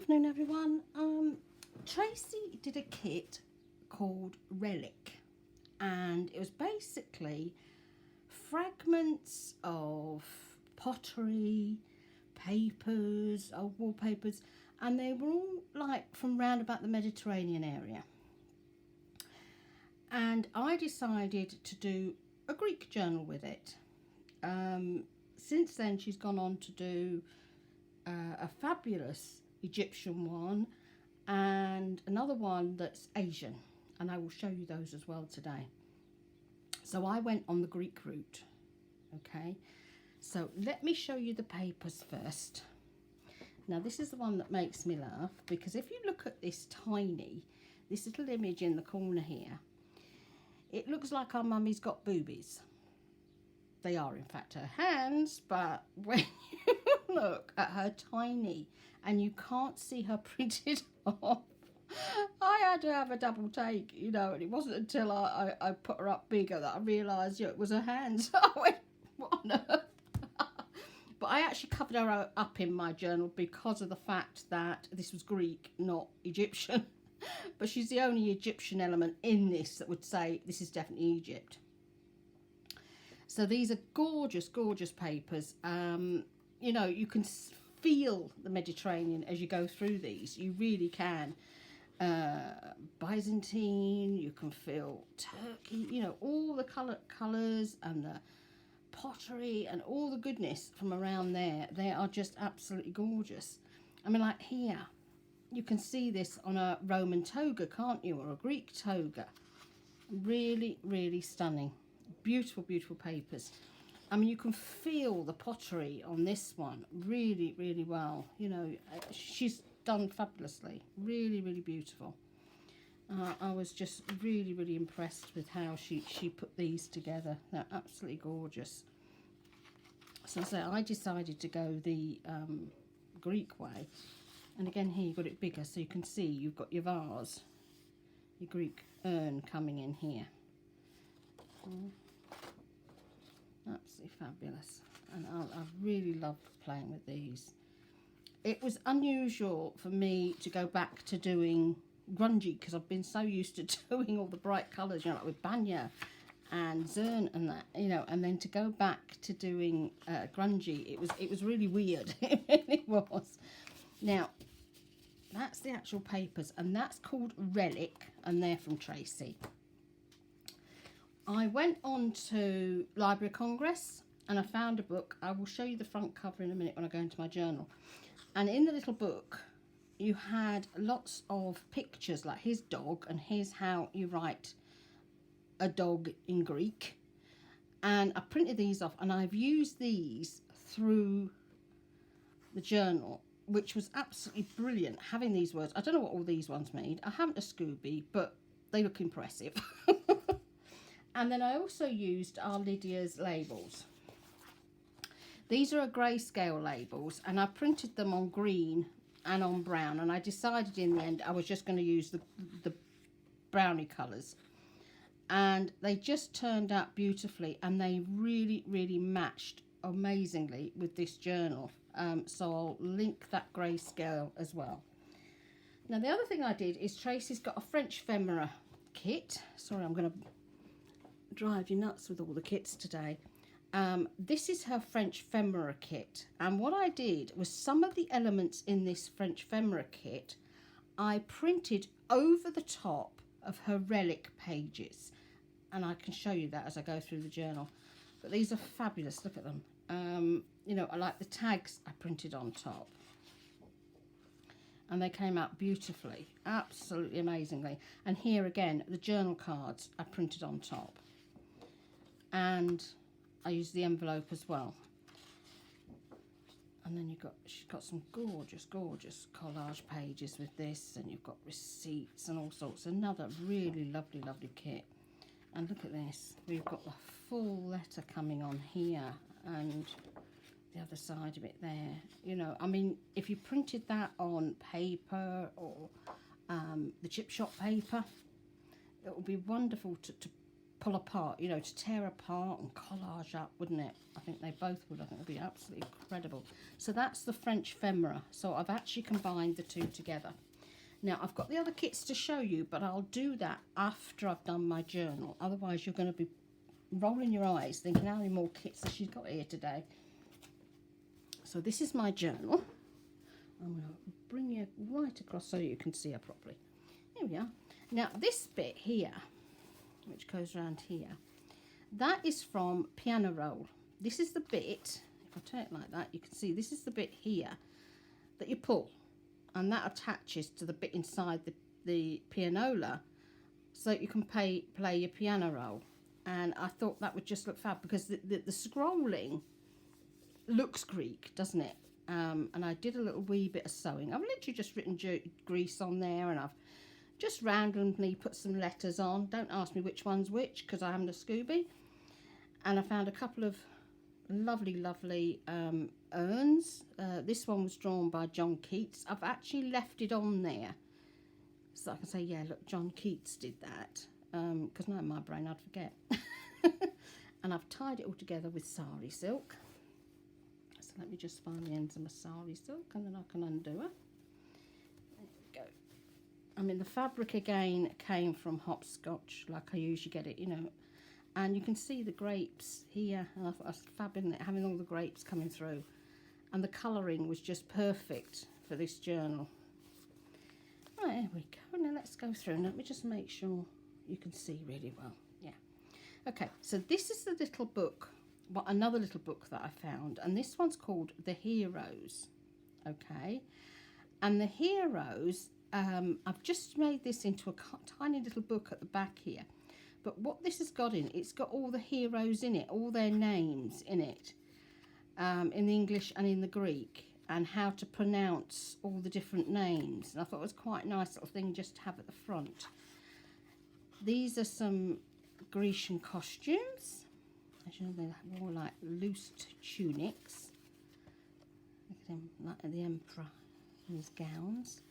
afternoon, everyone. Tracie did a kit called Relic, and it was basically fragments of pottery, papers, old wallpapers, and they were all like from round about the Mediterranean area. And I decided to do a Greek journal with it. Since then, she's gone on to do a fabulous Egyptian one and another one that's Asian, and I will show you those as well today. So I went on the Greek route. Okay, so let me show you the papers first. Now this is the one that makes me laugh, because if you look at this little image in the corner here, it looks like our mummy's got boobies. They are in fact her hands, but when you look at her tiny and you can't see her printed off, I had to have a double take, you know, and it wasn't until I put her up bigger that I realised, you know, it was her hands. I went, what on earth? But I actually covered her up in my journal because of the fact that this was Greek, not Egyptian. But she's the only Egyptian element in this that would say this is definitely Egypt. So these are gorgeous, gorgeous papers. You know, you can feel the Mediterranean as you go through these. You really can. Byzantine, you can feel Turkey, you know, all the colours and the pottery and all the goodness from around there. They are just absolutely gorgeous. I mean, like here, you can see this on a Roman toga, can't you, or a Greek toga. Really, really stunning. Beautiful, beautiful papers. I mean, you can feel the pottery on this one really, really well. You know, she's done fabulously. Really, really beautiful. I was just really, really impressed with how she put these together. They're absolutely gorgeous. So I decided to go the Greek way. And again, here you've got it bigger, so you can see you've got your vase, your Greek urn coming in here. Absolutely fabulous, and I really loved playing with these. It was unusual for me to go back to doing grungy, because I've been so used to doing all the bright colours, you know, like with Banya and Zern and that, you know, and then to go back to doing grungy, it was really weird. It really was. Now that's the actual papers, and that's called Relic, and they're from Tracie. I went on to Library of Congress and I found a book. I will show you the front cover in a minute when I go into my journal. And in the little book, you had lots of pictures, like his dog, and here's how you write a dog in Greek. And I printed these off, and I've used these through the journal, which was absolutely brilliant, having these words. I don't know what all these ones mean. I haven't a Scooby, but they look impressive. And then I also used our Lydia's labels. These are a Grayscale labels, and I printed them on green and on brown, and I decided in the end I was just going to use the brownie colours. And they just turned out beautifully, and they really, really matched amazingly with this journal. So I'll link that Grayscale as well. Now the other thing I did is Tracie's got a Frenchphemera kit. Sorry, I'm going to drive you nuts with all the kits today. This is her Frenchphemera kit, and what I did was some of the elements in this Frenchphemera kit I printed over the top of her Relic pages, and I can show you that as I go through the journal. But these are fabulous. Look at them. You know, I like the tags I printed on top, and they came out beautifully, absolutely amazingly. And here again, the journal cards I printed on top. And I used the envelope as well. And then she's got some gorgeous, gorgeous collage pages with this, and you've got receipts and all sorts. Another really lovely, lovely kit. And look at this. We've got the full letter coming on here, and the other side of it there. You know, I mean, if you printed that on paper or the chip shop paper, it would be wonderful to pull apart, you know, to tear apart and collage up, wouldn't it? I think they both would. I think it'd be absolutely incredible. So that's the Frenchphemera. So I've actually combined the two together. Now I've got the other kits to show you, but I'll do that after I've done my journal. Otherwise you're going to be rolling your eyes thinking how many more kits has she got here today. So this is my journal. I'm going to bring you right across so you can see her properly. Here we are. Now this bit here, which goes around here, that is from piano roll. This is the bit, if I turn it like that, you can see this is the bit here that you pull, and that attaches to the bit inside the pianola so that you can play your piano roll. And I thought that would just look fab because the scrolling looks Greek, doesn't it? And I did a little wee bit of sewing. I've literally just written grease on there, and I've just randomly put some letters on. Don't ask me which one's which because I haven't a Scooby. And I found a couple of lovely urns. This one was drawn by John Keats. I've actually left it on there so I can say, yeah, look, John Keats did that, because now in my brain I'd forget. And I've tied it all together with sari silk. So let me just find the ends of my sari silk and then I can undo her. There we go. I mean, the fabric again came from hopscotch, like I usually get it, you know. And you can see the grapes here, and I thought it was fab, isn't it, having all the grapes coming through. And the colouring was just perfect for this journal. Right, there we go. Now let's go through. Let me just make sure you can see really well. Yeah. Okay, so this is the little book, well, another little book that I found. And this one's called The Heroes. Okay. And The Heroes, I've just made this into a tiny little book at the back here. But what this has got in, it's got all the heroes in it, all their names in it, in the English and in the Greek, and how to pronounce all the different names. And I thought it was quite a nice little thing just to have at the front. These are some Grecian costumes. As you know, they're more like loose tunics. Look at him, like the emperor in his gowns.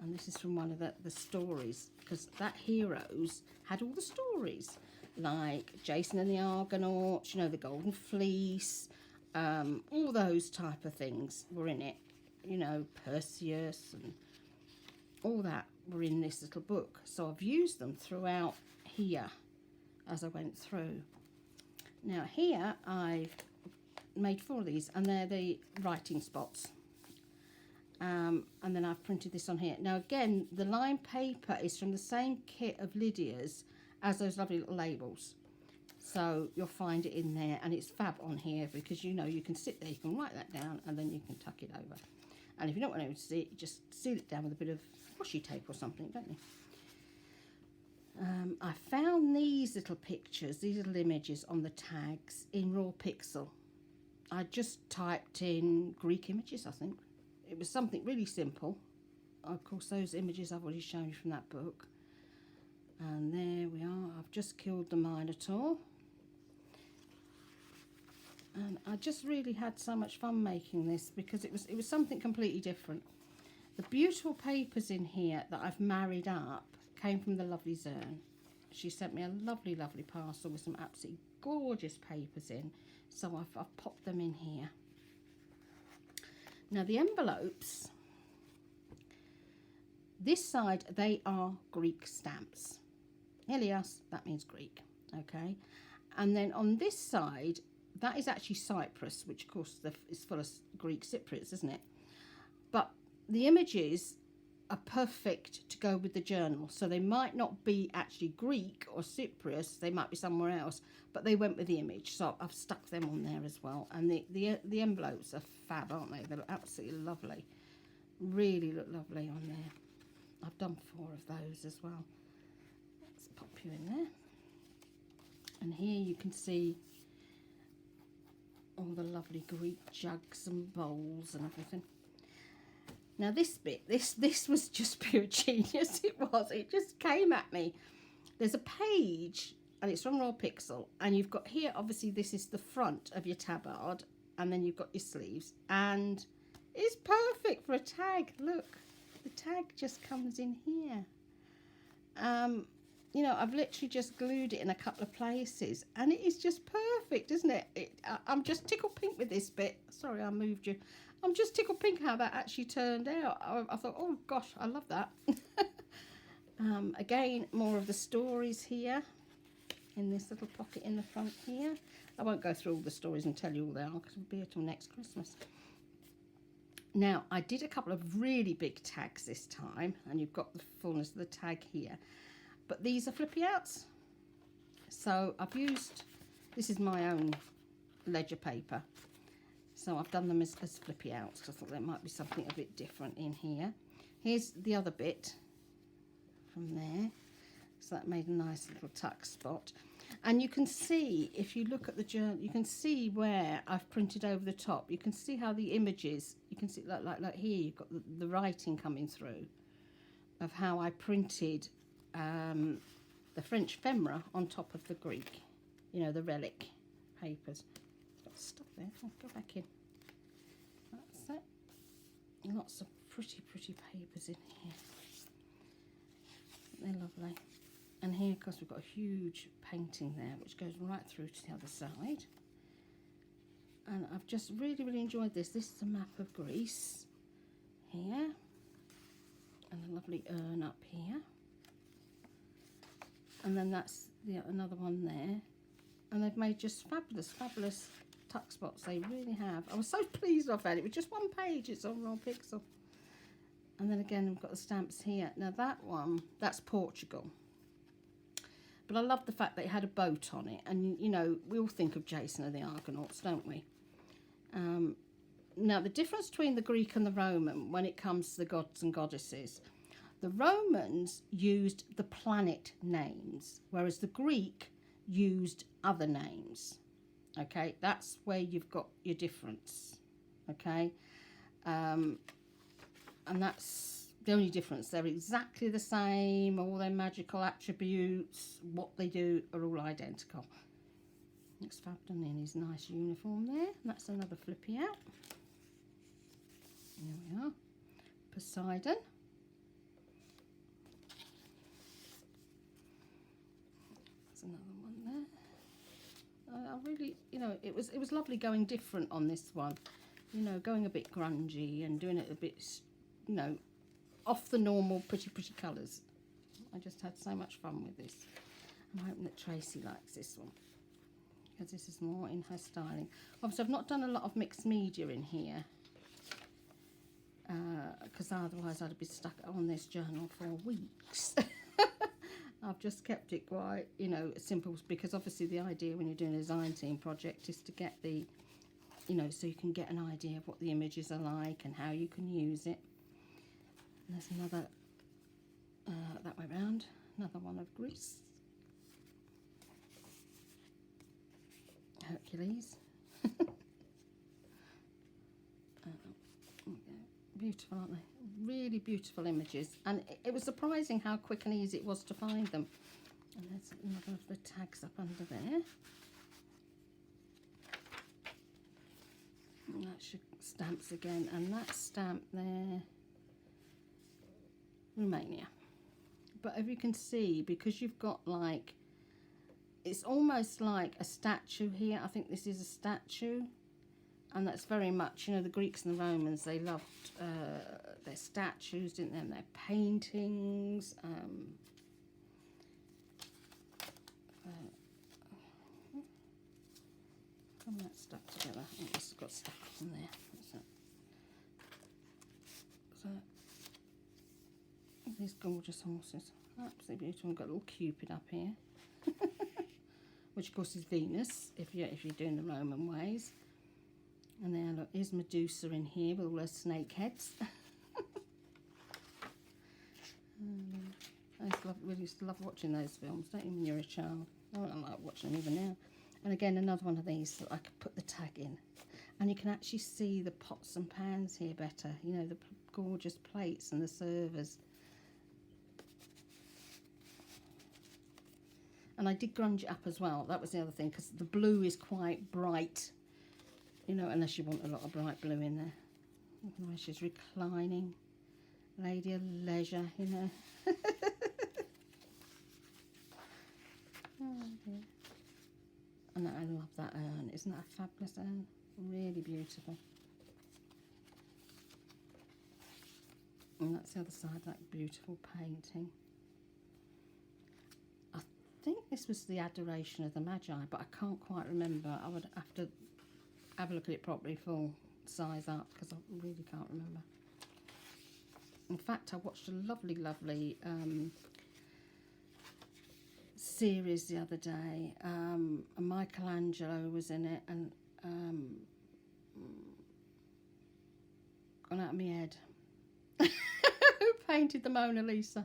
And this is from one of the stories, because that Heroes had all the stories, like Jason and the Argonauts, you know, the Golden Fleece, all those type of things were in it. You know, Perseus and all that were in this little book. So I've used them throughout here as I went through. Now here I've made 4 of these, and they're the writing spots. And then I've printed this on here. Now again, the lined paper is from the same kit of Lydia's as those lovely little labels. So you'll find it in there, and it's fab on here because, you know, you can sit there, you can write that down, and then you can tuck it over. And if you don't want anyone to see it, you just seal it down with a bit of washi tape or something, don't you? I found these little pictures, these little images on the tags in Raw Pixel. I just typed in Greek images, I think. It was something really simple. Of course, those images I've already shown you from that book. And there we are. I've just killed the Minotaur. And I just really had so much fun making this because it was something completely different. The beautiful papers in here that I've married up came from the lovely Zern. She sent me a lovely, lovely parcel with some absolutely gorgeous papers in. So I've popped them in here. Now the envelopes, this side, they are Greek stamps. Helios, that means Greek, okay? And then on this side, that is actually Cyprus, which of course is full of Greek Cypriots, isn't it? But the images are perfect to go with the journal. So they might not be actually Greek or Cyprus, they might be somewhere else, but they went with the image. So I've stuck them on there as well. And the envelopes are fab, aren't they? They look absolutely lovely. Really look lovely on there. I've done 4 of those as well. Let's pop you in there. And here you can see all the lovely Greek jugs and bowls and everything. Now this bit, this was just pure genius. It just came at me. There's a page, and it's from Raw Pixel, and you've got here, obviously this is the front of your tabard, and then you've got your sleeves, and it's perfect for a tag. Look, the tag just comes in here. you know, I've literally just glued it in a couple of places, and it is just perfect, isn't it? I'm just tickled pink with this bit. Sorry, I moved you. I'm just tickled pink how that actually turned out. I thought, oh gosh, I love that. Again, more of the stories here in this little pocket in the front here. I won't go through all the stories and tell you all they are because we'll be here till next Christmas. Now, I did a couple of really big tags this time, and you've got the fullness of the tag here. But these are flippy outs. So I've used, this is my own ledger paper. So I've done them as flippy outs because I thought there might be something a bit different in here. Here's the other bit from there. So that made a nice little tuck spot. And you can see, if you look at the journal, you can see where I've printed over the top. You can see how the images, you can see like here, you've got the writing coming through of how I printed the Frenchphemera on top of the Greek, you know, the Relic papers. Got stuff there. Oh, go back in. That's it. Lots of pretty papers in here. They're lovely. And here, of course, we've got a huge painting there, which goes right through to the other side. And I've just really enjoyed this. This is a map of Greece here, and a lovely urn up here. And then that's another one there. And they've made just fabulous tuck spots. They really have. I was so pleased I've had it with just one page. It's on raw pixel. And then again, we've got the stamps here. Now that one, that's Portugal. But I love the fact that it had a boat on it. And, you know, we all think of Jason and the Argonauts, don't we? Now, the difference between the Greek and the Roman when it comes to the gods and goddesses, the Romans used the planet names, whereas the Greek used other names. Okay, that's where you've got your difference. Okay, and that's the only difference. They're exactly the same. All their magical attributes, what they do, are all identical. Looks fab, doesn't he, in his nice uniform there. And that's another flippy out. There we are. Poseidon. That's another one there. I really, you know, it was lovely going different on this one. You know, going a bit grungy and doing it a bit, you know, off the normal pretty colours. I just had so much fun with this. I'm hoping that Tracie likes this one, because this is more in her styling. Obviously, I've not done a lot of mixed media in here, because otherwise I'd be stuck on this journal for weeks. I've just kept it quite, you know, simple, because obviously the idea when you're doing a design team project is to get the, you know, so you can get an idea of what the images are like and how you can use it. And there's another, that way round, another one of Greece. Hercules. Beautiful, aren't they? Really beautiful images. And it was surprising how quick and easy it was to find them. And there's another of the tags up under there. And that's your stamps again. And that stamp there, Romania. But if you can see, because you've got like, it's almost like a statue here. I think this is a statue. And that's very much, you know, the Greeks and the Romans, they loved their statues, didn't they, and their paintings. Come that stuck together. I think this has got stuck on there. So, these gorgeous horses. Absolutely beautiful. We've got a little Cupid up here. Which, of course, is Venus, if you're doing the Roman ways. And there, look, here's Medusa in here with all her snake heads. We used to love watching those films, don't you, when you're a child? I don't like watching them even now. And again, another one of these that I could put the tag in. And you can actually see the pots and pans here better. You know, the gorgeous plates and the servers. And I did grunge it up as well. That was the other thing, because the blue is quite bright. You know, unless you want a lot of bright blue in there. Otherwise she's reclining. Lady of leisure, you know. Oh, dear. And I love that urn. Isn't that a fabulous urn? Really beautiful. And that's the other side, that beautiful painting. I think this was the Adoration of the Magi, but I can't quite remember. I would have to have a look at it properly, full size up, because I really can't remember. In fact, I watched a lovely, lovely series the other day. Michelangelo was in it, and gone out of my head. Who painted the Mona Lisa?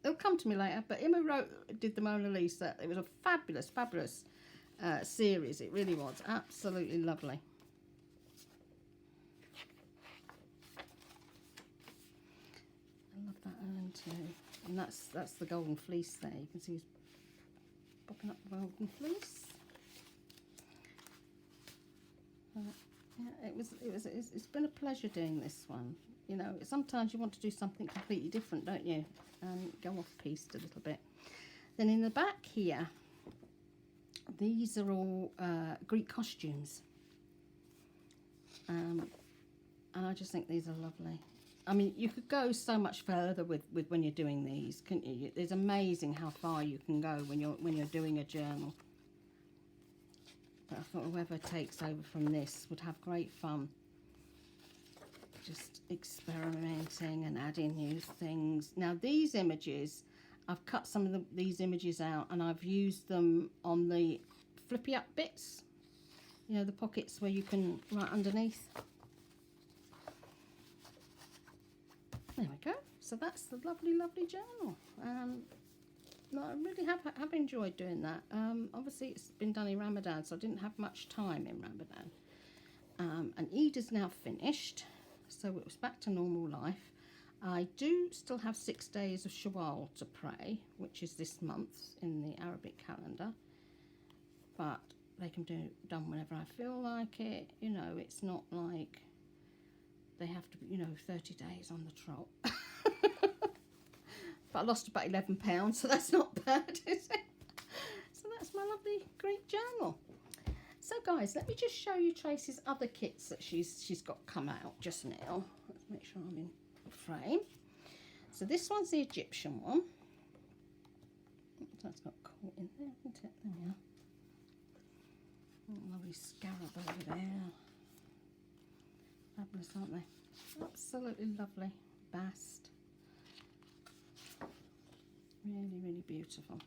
It'll come to me later, but him who did the Mona Lisa. It was a fabulous, fabulous series. It really was. Absolutely lovely. I love that urn too. And that's the golden fleece there. You can see he's popping up the golden fleece. Yeah, it's been a pleasure doing this one. You know, sometimes you want to do something completely different, don't you? And go off piste a little bit. Then in the back here, these are all Greek costumes. And I just think these are lovely. I mean, you could go so much further with when you're doing these, couldn't you? It's amazing how far you can go when you're doing a journal. But I thought whoever takes over from this would have great fun. Just experimenting and adding new things. Now these images, I've cut some of these images out and I've used them on the flippy up bits. You know, the pockets where you can write underneath. There we go. So that's the lovely, lovely journal. I really have enjoyed doing that. Obviously, it's been done in Ramadan, so I didn't have much time in Ramadan. And Eid is now finished, so it was back to normal life. I do still have 6 days of Shawwal to pray, which is this month in the Arabic calendar. But they can be done whenever I feel like it. You know, it's not like they have to be, 30 days on the trot. But I lost about 11 pounds, so that's not bad, is it? So that's my lovely Greek journal. So guys, let me just show you Tracie's other kits that she's got come out just now. Let's make sure I'm in frame. So this one's the Egyptian one. That's got caught in there, isn't it? There we are. Oh, lovely scarab over there. Fabulous, aren't they? Absolutely lovely. Bast. Really, really beautiful.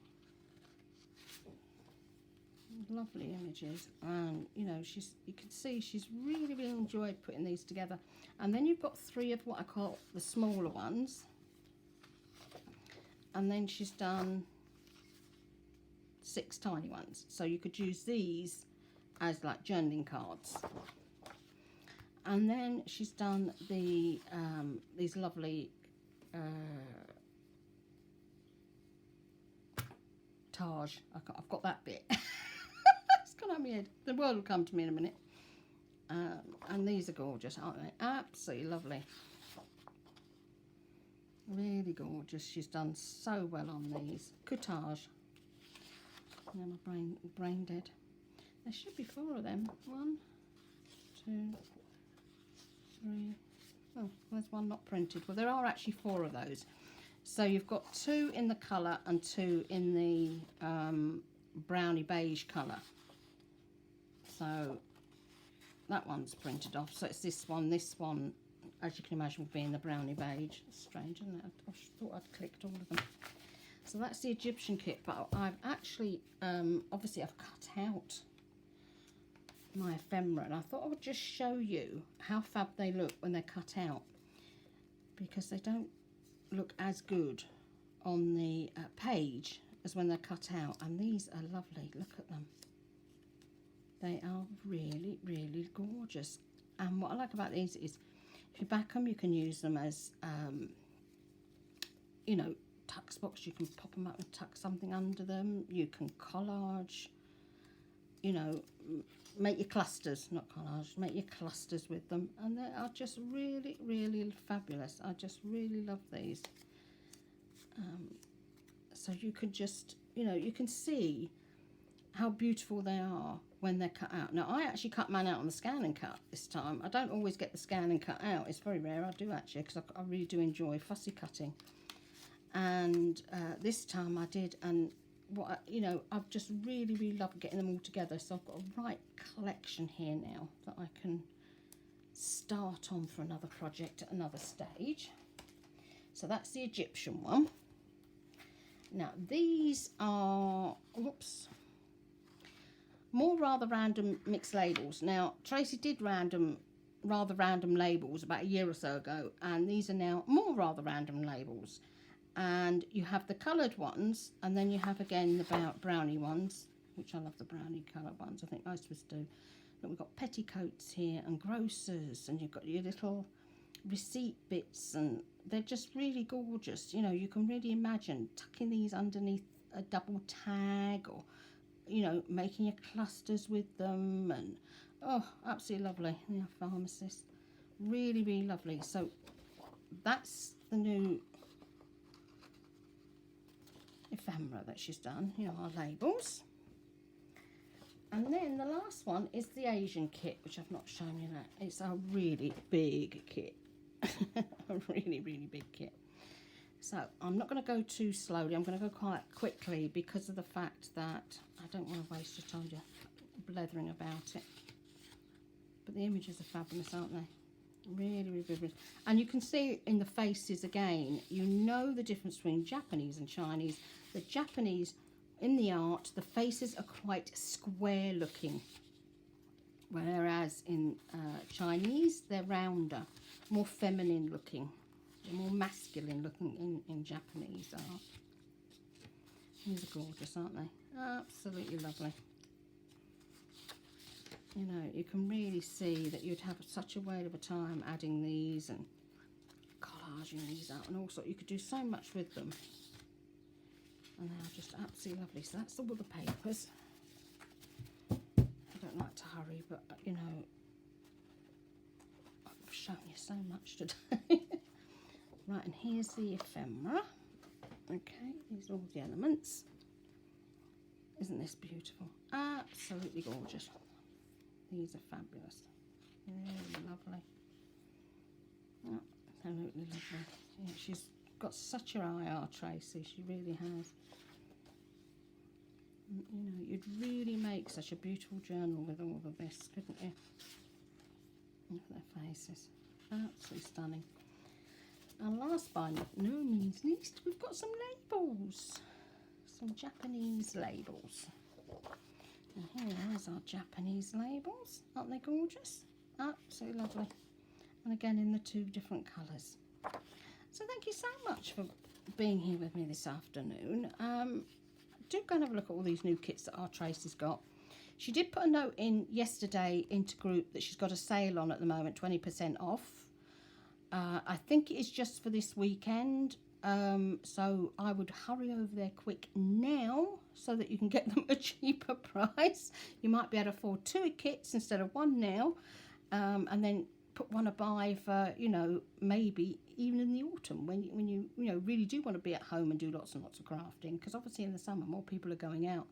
Lovely images, and you can see she's really, really enjoyed putting these together. And then you've got 3 of what I call the smaller ones, and then she's done 6 tiny ones. So you could use these as like journaling cards. And then she's done the these lovely Taj. I've got that bit. It's gone out of my head. The word will come to me in a minute. And these are gorgeous, aren't they? Absolutely lovely. Really gorgeous. She's done so well on these. Coutage. Now my brain dead. There should be 4 of them. 1, 2, 3. Oh, there's one not printed. Well, there are actually 4 of those. So you've got 2 in the colour and 2 in the browny beige colour. So that one's printed off. So it's this one, as you can imagine, would be in the browny beige. It's strange, isn't it? I thought I'd clicked all of them. So that's the Egyptian kit, but I've actually, obviously I've cut out my ephemera, and I thought I would just show you how fab they look when they're cut out, because they don't look as good on the page as when they're cut out. And these are lovely. Look at them. They are really, really gorgeous. And what I like about these is if you back them, you can use them as tuck spots. You can pop them up and tuck something under them. You can collage, make your clusters, not collage, make your clusters with them, and they are just really, really fabulous. I just really love these. so you can just, you know, you can see how beautiful they are when they're cut out. Now, I actually cut mine out on the scan and cut this time. I don't always get the scan and cut out. It's very rare. I do actually, because I really do enjoy fussy cutting. And this time I did, and you know, I've just really loved getting them all together. So I've got a right collection here now that I can start on for another project at another stage. So that's the Egyptian one. Now these are, whoops, more rather random mixed labels. Now Tracy did rather random labels about a year or so ago, and these are now more rather random labels. And you have the coloured ones, and then you have again the brownie ones, which I love the brownie colour ones. I think most of us do. But we've got petticoats here and grocers, and you've got your little receipt bits, and they're just really gorgeous. You know, you can really imagine tucking these underneath a double tag, or, you know, making your clusters with them, and oh, absolutely lovely. Yeah, pharmacist, really lovely. So that's the new ephemera that she's done, you know, our labels. And then the last one is the Asian kit, which I've not shown you that. It's a really big kit. A really big kit. So I'm not going to go too slowly. I'm going to go quite quickly because of the fact that I don't want to waste your time just blethering about it. But the images are fabulous, aren't they? Really vivid. And you can see in the faces again, you know the difference between Japanese and Chinese. The Japanese, in the art, the faces are quite square looking, whereas in Chinese they're rounder, more feminine looking, more masculine looking in Japanese art. These are gorgeous, aren't they? Absolutely lovely. You know, you can really see that you'd have such a whale of a time adding these and collaging these out and all sorts. You could do so much with them. And they are just absolutely lovely. So that's all the papers. I don't like to hurry, but, you know, I've shown you so much today. Right, and here's the ephemera. Okay, these are all the elements. Isn't this beautiful? Absolutely gorgeous. These are fabulous. Really lovely. Oh, absolutely lovely. Yeah, she's got such an eye, our Tracie. She really has. And, you know, you'd really make such a beautiful journal with all of this, couldn't you? Look at their faces. Absolutely stunning. And last by no means least, we've got some labels. Some Japanese labels. And here's our Japanese labels. Aren't they gorgeous? Absolutely lovely. And again in the two different colours. So thank you so much for being here with me this afternoon. Do go and have a look at all these new kits that our Tracie's got. She did put a note in yesterday into group that she's got a sale on at the moment, 20% off. I think it is just for this weekend. So I would hurry over there quick now so that you can get them at a cheaper price. You might be able to afford 2 kits instead of 1 now, and then put one a buy for, you know, maybe even in the autumn when you know really do want to be at home and do lots and lots of crafting, because obviously in the summer more people are going out.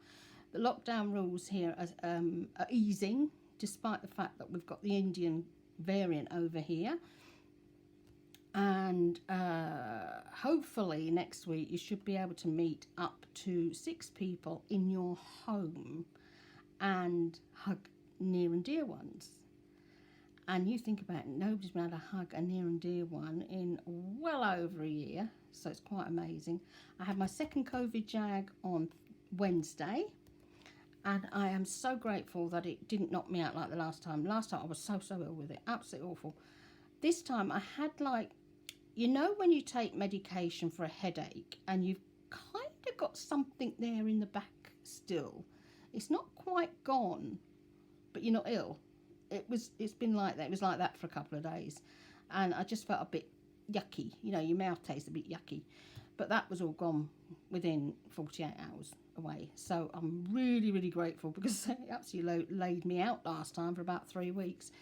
The lockdown rules here are easing, despite the fact that we've got the Indian variant over here. And hopefully next week you should be able to meet up to 6 people in your home and hug near and dear ones. And you think about it, nobody's been able to hug a near and dear one in well over a year, so it's quite amazing. I had my second COVID jag on Wednesday, and I am so grateful that it didn't knock me out like the last time. Last time I was so ill with it, absolutely awful. This time I had, like, you know when you take medication for a headache and you've kind of got something there in the back still. It's not quite gone, but you're not ill. It's been like that. It was like that for a couple of days. And I just felt a bit yucky. You know, your mouth tastes a bit yucky. But that was all gone within 48 hours away. So I'm really grateful, because it absolutely laid me out last time for about 3 weeks.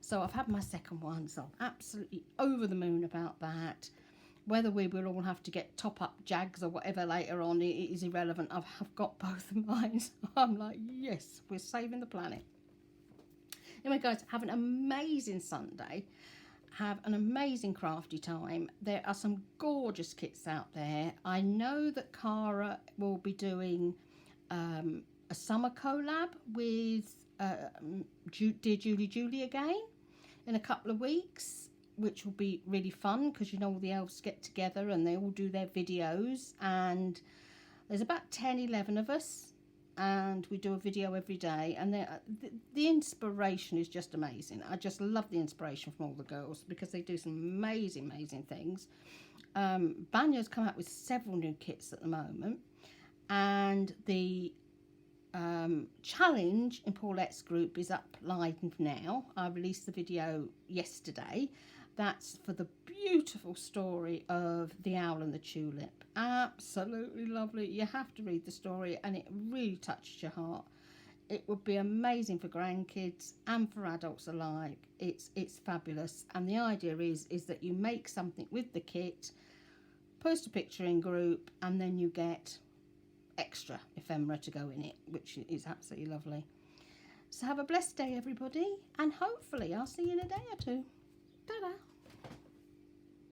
So I've had my second one, so I'm absolutely over the moon about that. Whether we will all have to get top-up Jags or whatever later on, it is irrelevant. I've got both of mine. So I'm like, yes, we're saving the planet. Anyway, guys, have an amazing Sunday. Have an amazing crafty time. There are some gorgeous kits out there. I know that Cara will be doing a summer collab with Dear Julie again in a couple of weeks, which will be really fun because you know all the elves get together and they all do their videos, and there's about 10-11 of us and we do a video every day, and the inspiration is just amazing. I just love the inspiration from all the girls because they do some amazing things. Banyo's come out with several new kits at the moment, and the challenge in Paulette's group is up live now. I released the video yesterday. That's for the beautiful story of the owl and the tulip. Absolutely lovely. You have to read the story, and it really touches your heart. It would be amazing for grandkids and for adults alike. It's fabulous, and the idea is that you make something with the kit, post a picture in group, and then you get extra ephemera to go in it, which is absolutely lovely. So have a blessed day, everybody, and hopefully I'll see you in a day or two. Ta-da!